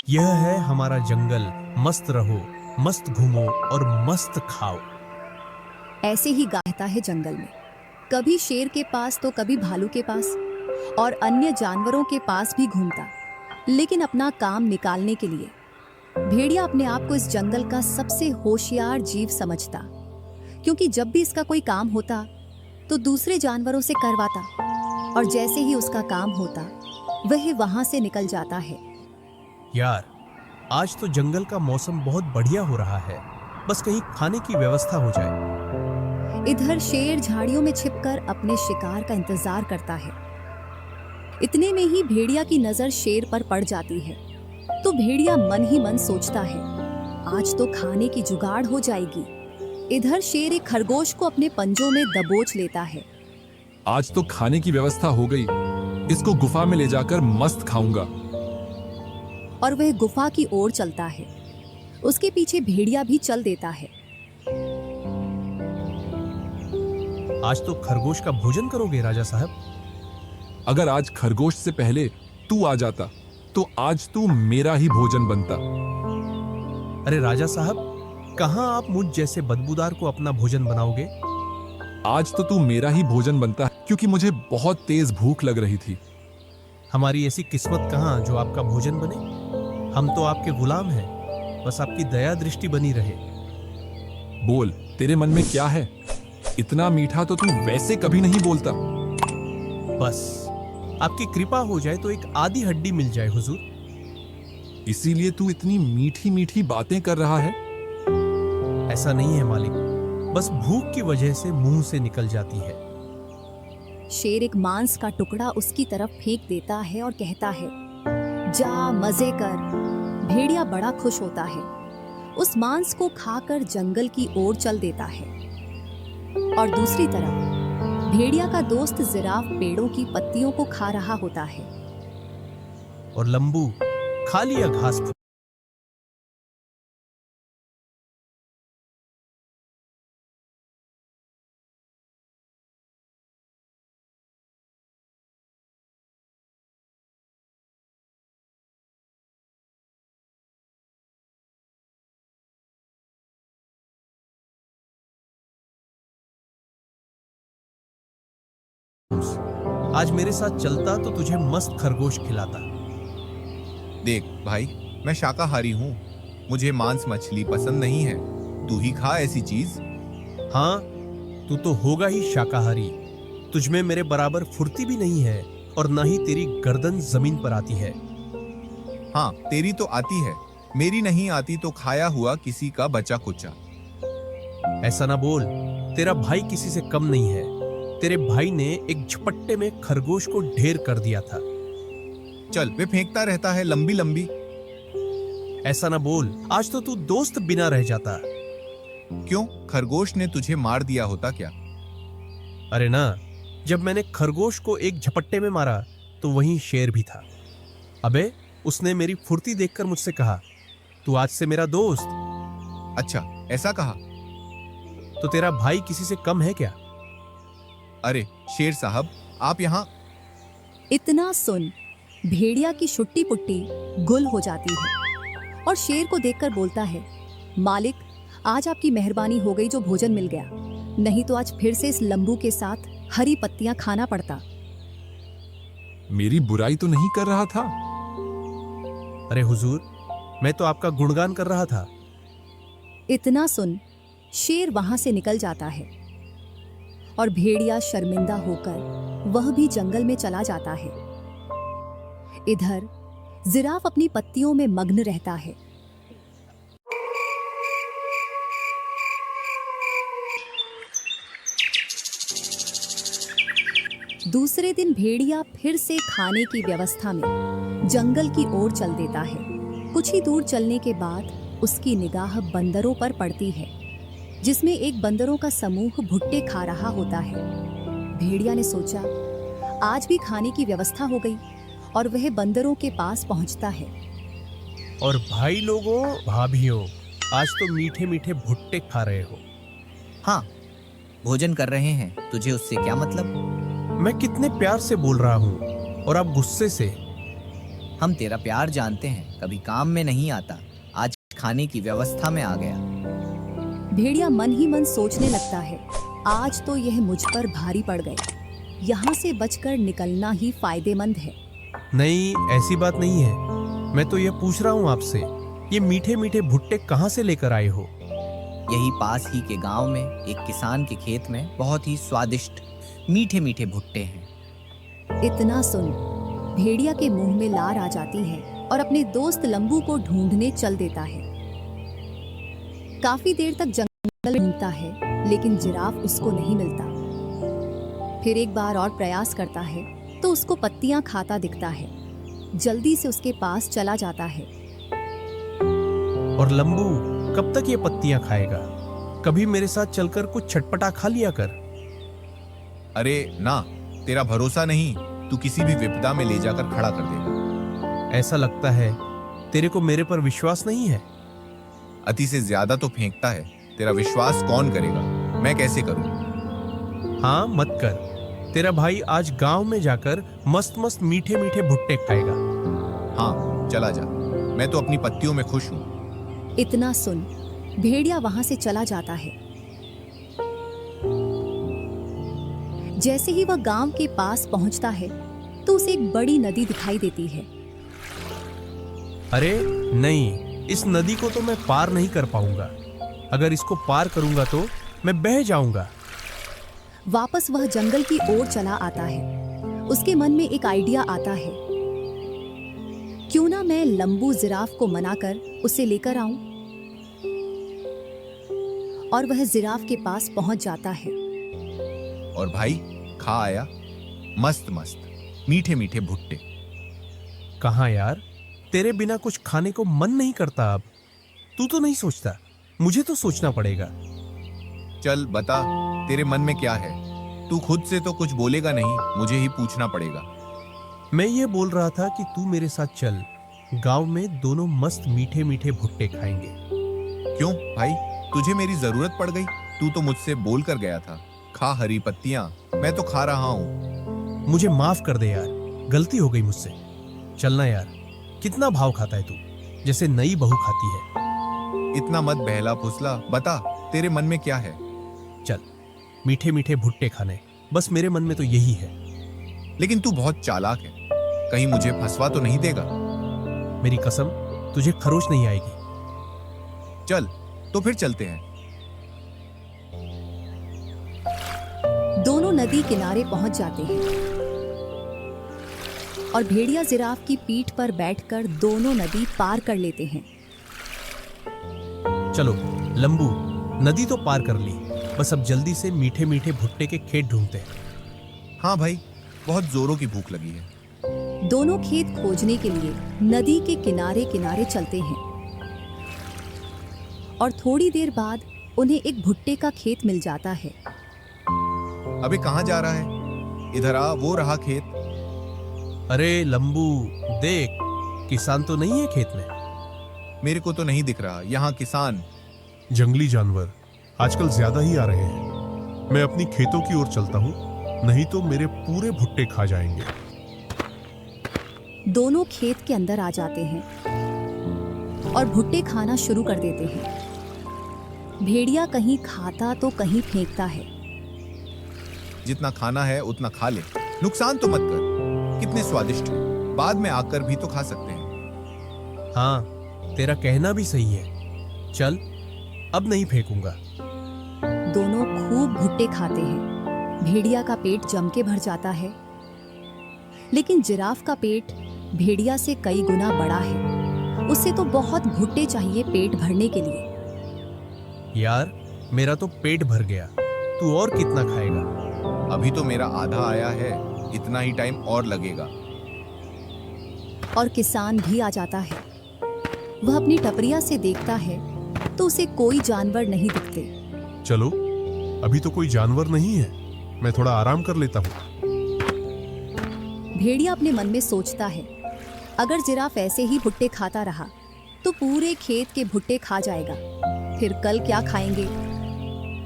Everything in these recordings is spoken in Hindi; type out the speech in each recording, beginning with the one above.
यह है हमारा जंगल, मस्त रहो, मस्त घूमो और मस्त खाओ। ऐसे ही गाता है जंगल में, कभी शेर के पास तो कभी भालू के पास और अन्य जानवरों के पास भी घूमता, लेकिन अपना काम निकालने के लिए भेड़िया अपने आप को इस जंगल का सबसे होशियार जीव समझता, क्योंकि जब भी इसका कोई काम होता तो दूसरे जानवरों से करवाता और जैसे ही उसका काम होता वह वहां से निकल जाता है। यार, आज तो जंगल का मौसम बहुत बढ़िया हो रहा है, बस कहीं खाने की व्यवस्था हो जाए। इधर शेर झाड़ियों में छिपकर अपने शिकार का इंतजार करता है। इतने में ही भेड़िया की नजर शेर पर पड़ जाती है, तो भेड़िया मन ही मन सोचता है, आज तो खाने की जुगाड़ हो जाएगी। इधर शेर एक खरगोश को अपने पंजों में दबोच लेता है। आज तो खाने की व्यवस्था हो गई, इसको गुफा में ले जाकर मस्त खाऊंगा। और वह गुफा की ओर चलता है। उसके पीछे भेड़िया भी चल देता है। आज तो खरगोश का भोजन करोगे राजा साहब? अगर आज खरगोश से पहले तू आ जाता तो आज तू मेरा ही भोजन बनता। अरे राजा साहब, कहां आप मुझ जैसे बदबूदार को अपना भोजन बनाओगे? आज तो तू मेरा ही भोजन बनता, क्योंकि मुझे बहुत तेज भूख लग रही थी। हमारी ऐसी किस्मत कहां जो आपका भोजन बने। हम तो आपके गुलाम हैं, बस आपकी दया दृष्टि बनी रहे। बोल, तेरे मन में क्या है? इतना मीठा तो तू वैसे कभी नहीं बोलता। बस आपकी कृपा हो जाए तो एक आधी हड्डी मिल जाए हुजूर। इसीलिए तू इतनी मीठी मीठी बातें कर रहा है? ऐसा नहीं है मालिक, बस भूख की वजह से मुंह से निकल जाती है। शेर एक मांस का टुकड़ा उसकी तरफ फेंक देता है और कहता है, जा मजे कर। भेड़िया बड़ा खुश होता है, उस मांस को खाकर जंगल की ओर चल देता है। और दूसरी तरफ भेड़िया का दोस्त जिराफ पेड़ों की पत्तियों को खा रहा होता है। और लंबू खा लिया घास। आज मेरे साथ चलता तो तुझे मस्त खरगोश खिलाता। देख भाई, मैं शाकाहारी हूँ, मुझे मांस मछली पसंद नहीं है। तू ही खा ऐसी चीज। हाँ, तू तो होगा ही शाकाहारी। तुझमें मेरे बराबर फुर्ती भी नहीं है और ना ही तेरी गर्दन जमीन पर आती है। हाँ, तेरी तो आती है, मेरी नहीं आती तो खाया हुआ किसी का बचा कुचा। ऐसा ना बोल, तेरा भाई किसी से कम नहीं है। तेरे भाई ने एक झपट्टे में खरगोश को ढेर कर दिया था। चल, वे फेंकता रहता है लंबी लंबी। ऐसा ना बोल, आज तो तू दोस्त बिना रह जाता। क्यों, खरगोश ने तुझे मार दिया होता क्या? अरे ना, जब मैंने खरगोश को एक झपट्टे में मारा तो वहीं शेर भी था। अबे, उसने मेरी फुर्ती देखकर मुझसे कहा, तू आज से मेरा दोस्त। अच्छा, ऐसा कहा? तो तेरा भाई किसी से कम है क्या? अरे शेर साहब, आप यहाँ। इतना सुन भेड़िया की छुट्टी पुट्टी गुल हो जाती है और शेर को देखकर बोलता है, मालिक, आज आपकी मेहरबानी हो गई जो भोजन मिल गया, नहीं तो आज फिर से इस लंबू के साथ हरी पत्तियां खाना पड़ता। मेरी बुराई तो नहीं कर रहा था। अरे हुजूर, मैं तो आपका गुणगान कर रहा था। इतना सुन शेर वहां से निकल जाता है और भेड़िया शर्मिंदा होकर वह भी जंगल में चला जाता है। इधर जिराफ अपनी पत्तियों में मग्न रहता है। दूसरे दिन भेड़िया फिर से खाने की व्यवस्था में जंगल की ओर चल देता है। कुछ ही दूर चलने के बाद उसकी निगाह बंदरों पर पड़ती है, जिसमें एक बंदरों का समूह भुट्टे खा रहा होता है। भेड़िया ने सोचा, आज भी खाने की व्यवस्था हो गई और वह बंदरों के पास पहुंचता है। और भाई लोगों, भाभीओ, आज तो मीठे मीठे भुट्टे खा रहे हो। हाँ, भोजन कर रहे हैं, तुझे उससे क्या मतलब? मैं कितने प्यार से बोल रहा हूँ और आप गुस्से से। हम तेरा प्यार जानते हैं, कभी काम में नहीं आता, आज खाने की व्यवस्था में आ गया। भेड़िया मन ही मन सोचने लगता है, आज तो यह मुझ पर भारी पड़ गए। यहाँ से बचकर निकलना ही फायदेमंद है। नहीं, ऐसी बात नहीं है। मैं तो ये पूछ रहा हूँ आपसे, ये मीठे मीठे भुट्टे कहाँ से लेकर आए हो? यही पास ही के गांव में एक किसान के खेत में बहुत ही स्वादिष्ट मीठे मीठे भुट्टे हैं। इतना सुन भेड़िया के मुंह में लार आ जाती है और अपने दोस्त लंबू को ढूंढने चल देता है। काफी देर तक जंगल ढूंढता है, लेकिन जिराफ उसको नहीं मिलता। फिर एक बार और प्रयास करता है तो उसको पत्तियां खाता दिखता है। जल्दी से उसके पास चला जाता है। और लंबू कब तक ये पत्तियां खाएगा? कभी मेरे साथ चलकर कुछ चटपटा खा लिया कर। अरे ना, तेरा भरोसा नहीं, तू किसी भी विपदा में ले जाकर खड़ा कर देगा। ऐसा लगता है तेरे को मेरे पर विश्वास नहीं है। अति से ज्यादा तो फेंकता है, तेरा विश्वास कौन करेगा? मैं कैसे करूं? हाँ, मत कर। तेरा भाई आज गांव में जाकर मस्त मस्त मीठे मीठे भुट्टे खाएगा। हाँ, चला जा, मैं तो अपनी पत्तियों में खुश हूं। इतना सुन भेड़िया वहां से चला जाता है। जैसे ही वह गांव के पास पहुंचता है तो उसे एक बड़ी नदी दिखाई देती है। अरे नहीं, इस नदी को तो मैं पार नहीं कर पाऊंगा। अगर इसको पार करूंगा तो मैं बह जाऊंगा। वापस वह जंगल की ओर चला आता है। उसके मन में एक आइडिया आता है, क्यों ना मैं लंबू जिराफ को मनाकर उसे लेकर आऊं। और वह जिराफ के पास पहुंच जाता है। और भाई, खा आया मस्त मस्त मीठे मीठे भुट्टे। कहाँ यार, तेरे बिना कुछ खाने को मन नहीं करता। अब तू तो नहीं सोचता, मुझे तो सोचना पड़ेगा। चल बता, तेरे मन में क्या है? तू खुद से तो कुछ बोलेगा नहीं, मुझे ही पूछना पड़ेगा। मैं ये बोल रहा था कि तू मेरे साथ चल, गांव में दोनों मस्त मीठे मीठे भुट्टे खाएंगे। क्यों भाई, तुझे मेरी जरूरत पड़ गई? तू तो मुझसे बोल कर गया था, खा हरी पत्तियां, मैं तो खा रहा हूं। मुझे माफ कर दे यार, गलती हो गई मुझसे। चलना यार, कितना भाव खाता है तू, जैसे नई बहू खाती है। इतना मत बहला फुसला, बता तेरे मन में क्या है? चल, मीठे मीठे भुट्टे खाने, बस मेरे मन में तो यही है। लेकिन तू बहुत चालाक है, कहीं मुझे फंसवा तो नहीं देगा? मेरी कसम, तुझे खरोच नहीं आएगी। चल तो फिर चलते हैं। दोनों नदी किनारे पहुंच जाते हैं और भेड़िया जिराफ की पीठ पर बैठकर दोनों नदी पार कर लेते हैं। चलो लंबू, नदी तो पार कर ली, बस अब जल्दी से मीठे मीठे भुट्टे के खेत ढूंढते हैं। हाँ भाई, बहुत जोरों की भूख लगी है। दोनों खेत खोजने के लिए नदी के किनारे किनारे चलते हैं और थोड़ी देर बाद उन्हें एक भुट्टे का खेत मिल जाता है। अबे कहाँ जा रहा है? इधर आ, वो रहा खेत। अरे लंबू देख, किसान तो नहीं है खेत में। मेरे को तो नहीं दिख रहा यहाँ किसान। जंगली जानवर आजकल ज्यादा ही आ रहे हैं। मैं अपनी खेतों की ओर चलता हूँ, नहीं तो मेरे पूरे भुट्टे खा जाएंगे। दोनों खेत के अंदर आ जाते हैं और भुट्टे खाना शुरू कर देते हैं। भेड़िया कहीं खाता तो कहीं फेंकता है। जितना खाना है उतना खा ले, नुकसान तो मत कर। कितने स्वादिष्ट हैं, बाद में आकर भी तो खा सकते हैं। हाँ, तेरा कहना भी सही है। चल, अब नहीं फेंकूंगा। दोनों खूब भुट्टे खाते हैं। भेड़िया का पेट जम के भर जाता है, लेकिन जिराफ का पेट भेड़िया से कई गुना बड़ा है। उसे तो बहुत भुट्टे चाहिए पेट भरने के लिए। यार, मेरा तो पेट भर गया, तू और कितना खाएगा? अभी तो मेरा आधा आया है, इतना ही टाइम और लगेगा। और किसान भी आ जाता है। वह अपनी टपरिया से देखता है तो उसे कोई जानवर नहीं दिखते। चलो, अभी तो कोई जानवर नहीं है, मैं थोड़ा आराम कर लेता हूँ। भेड़िया अपने मन में सोचता है, अगर जिराफ ऐसे ही भुट्टे खाता रहा तो पूरे खेत के भुट्टे खा जाएगा। फिर कल क्या खाएंगे?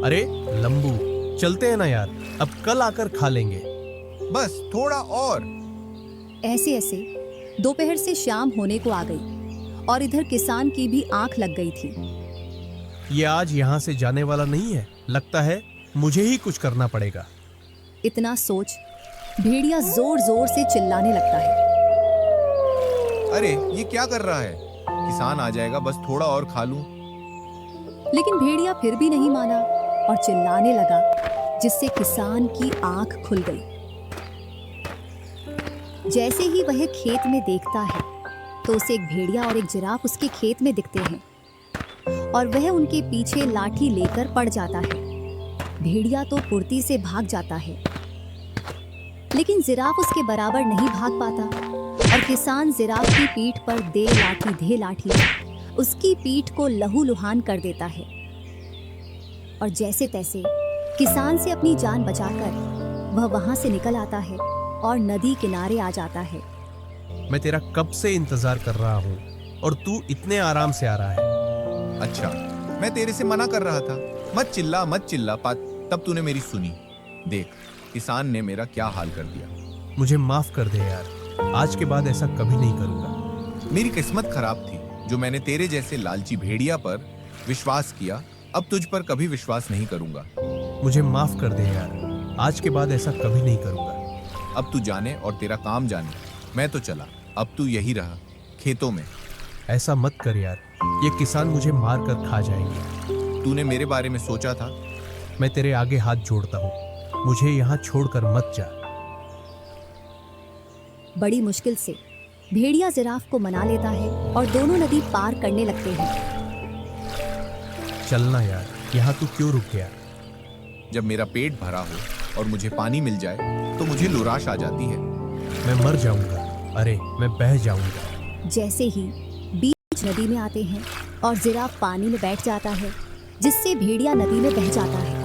अरे लंबू, चलते हैं ना यार, अब कल आकर खा लेंगे। बस थोड़ा और। ऐसे ऐसे दोपहर से शाम होने को आ गई और इधर किसान की भी आंख लग गई थी। ये आज यहाँ से जाने वाला नहीं है, लगता है मुझे ही कुछ करना पड़ेगा। इतना सोच भेड़िया जोर जोर से चिल्लाने लगता है। अरे ये क्या कर रहा है? किसान आ जाएगा, बस थोड़ा और खा लूं। लेकिन भेड़िया फिर भी नहीं माना और चिल्लाने लगा, जिससे किसान की आंख खुल गई। जैसे ही वह खेत में देखता है तो उसे एक भेड़िया और एक जिराफ उसके खेत में दिखते हैं और वह उनके पीछे लाठी लेकर पड़ जाता है। भेड़िया तो फुर्ती से भाग जाता है, लेकिन जिराफ उसके बराबर नहीं भाग पाता और किसान जिराफ की पीठ पर दे लाठी उसकी पीठ को लहूलुहान कर देता है। और जैसे तैसे किसान से अपनी जान बचाकर वह वहां से निकल आता है और नदी किनारे आ जाता है। मैं तेरा कब से इंतजार कर रहा हूँ और तू इतने आराम से आ रहा है। अच्छा, मैं तेरे से मना कर रहा था, मत चिल्ला। तब तूने मेरी सुनी। देख, किसान ने मेरा क्या हाल कर दिया। मुझे माफ कर दे यार, आज के बाद ऐसा कभी नहीं करूंगा। मेरी किस्मत खराब थी जो मैंने तेरे जैसे लालची भेड़िया पर विश्वास किया। अब तुझ पर कभी विश्वास नहीं करूंगा। मुझे माफ कर दे यार, आज के बाद ऐसा कभी नहीं करूंगा। अब तू जाने और तेरा काम जाने, मैं तो चला। अब तू यही रहा खेतों में। ऐसा मत कर यार, ये किसान मुझे मार कर खा जाएंगे। तूने मेरे बारे में सोचा था? मैं तेरे आगे हाथ जोड़ता हूँ, मुझे यहाँ छोड़कर मत जा। बड़ी मुश्किल से भेड़िया जिराफ को मना लेता है और दोनों नदी पार करने लगते हैं। चलना यार, यहाँ तू क्यों रुक गया? जब मेरा पेट भरा हो और मुझे पानी मिल जाए तो मुझे लुराश आ जाती है। मैं मर जाऊंगा, अरे मैं बह जाऊंगा। जैसे ही बीच नदी में आते हैं और जिराफ पानी में बैठ जाता है, जिससे भेड़िया नदी में बह जाता है।